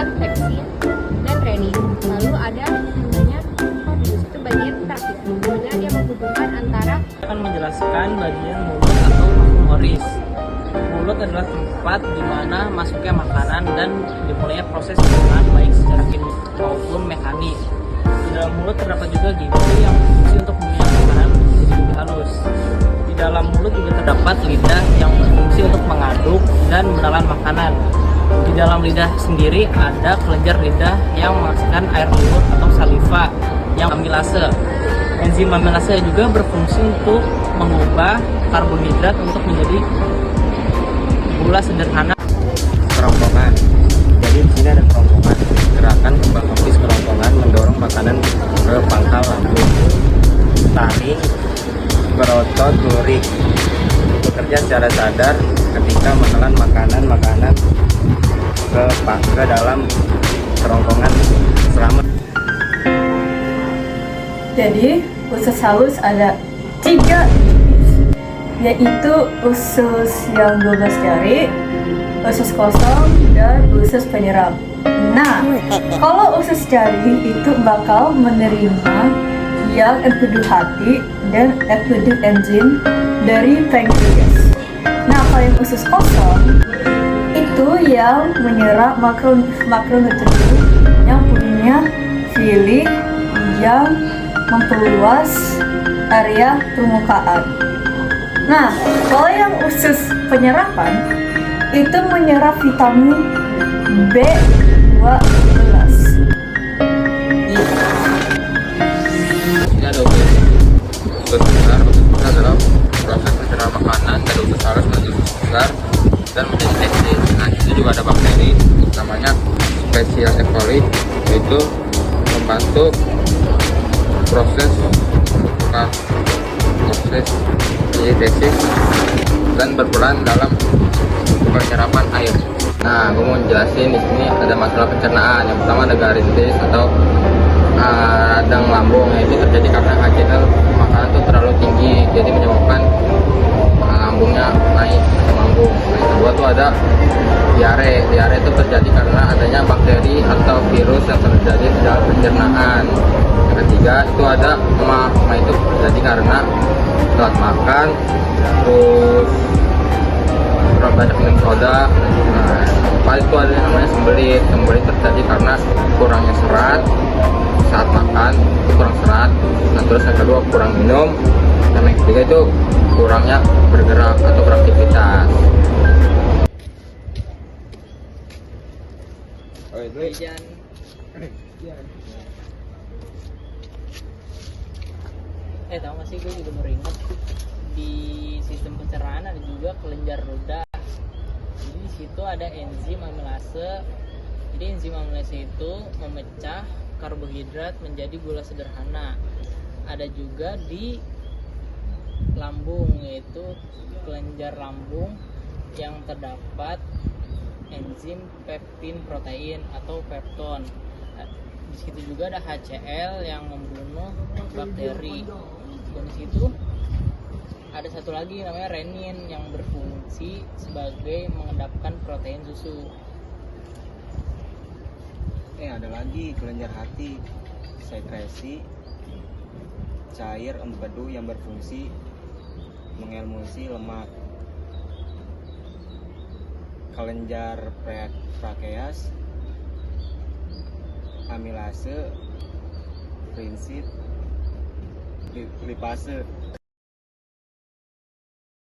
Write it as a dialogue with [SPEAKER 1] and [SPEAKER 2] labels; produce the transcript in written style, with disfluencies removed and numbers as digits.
[SPEAKER 1] lemak, pektin, dan renin. Lalu ada namanya itu bagian traktik, dimana dia menghubungkan antara
[SPEAKER 2] Akan menjelaskan bagian mulut atau humoris. Mulut adalah tempat di mana masuknya makanan dan dimulainya proses pengolahan baik secara kimia maupun mekanik. Di dalam mulut terdapat juga gigi yang berfungsi untuk mengunyah makanan menjadi lebih halus. Di dalam mulut juga terdapat lidah yang berfungsi untuk mengaduk dan menelan makanan. Di dalam lidah sendiri ada kelenjar lidah yang menghasilkan air liur atau saliva yang amilase. Enzim amilase juga berfungsi untuk mengubah karbohidrat untuk menjadi gula sederhana.
[SPEAKER 3] Kerongkongan. Jadi di sini ada kerongkongan. Gerakan kembang kempis kerongkongan mendorong makanan ke pangkal lambung. Taring, berotot, lurik. Bekerja secara sadar ketika menelan makanan ke dalam kerongkongan selama.
[SPEAKER 4] Jadi usus halus ada 3 yaitu usus yang 12 jari, usus kosong, dan usus penyerap. Nah, kalau usus jari itu bakal menerima yang empedu hati dan empedu enzim dari pankreas. Nah, kalau yang usus kosong itu yang menyerap makronutrien yang punya villi yang memperluas area permukaan. Nah, kalau yang usus penyerapan itu menyerap vitamin B12.
[SPEAKER 3] Ini ada usus besar. Usus besar adalah proses pencernaan makanan dari usus halus menuju usus besar dan menjadi testis. Nah, itu juga ada bakteri namanya spesies E. coli, yaitu membantu proses menjadi testis dan berperan dalam penyerapan air. Nah, gue mau jelasin di sini ada masalah pencernaan. Yang pertama ada gastritis atau radang lambung. Ini terjadi karena HCl makanan itu terlalu tinggi, jadi menyebabkan lambungnya naik ke lambung. Nah, yang kedua tuh ada diare. Diare itu terjadi karena adanya bakteri atau virus yang terjadi di dalam pencernaan. Yang ketiga itu ada emah. Emah itu terjadi karena telat makan, terus kurang banyak minum soda. Nah, keempat itu ada yang namanya sembelit. Sembelit terjadi karena kurangnya serat saat makan, itu kurang serat. Nah, terus yang kedua kurang minum, dan yang ketiga itu kurangnya bergerak atau beraktivitas.
[SPEAKER 2] Tahu gak sih, gue juga baru ingat di sistem pencernaan ada juga kelenjar ludah. Jadi di situ ada enzim amilase. Jadi enzim amilase itu memecah karbohidrat menjadi gula sederhana. Ada juga di lambung, yaitu kelenjar lambung yang terdapat enzim peptin protein atau pepton. Di situ juga ada HCl yang membunuh bakteri. Dan di situ ada satu lagi namanya renin yang berfungsi sebagai mengendapkan protein susu.
[SPEAKER 3] Ada lagi kelenjar hati, sekresi cair empedu yang berfungsi mengemulsi lemak. Kelenjar pankreas, amilase, prinsip lipase.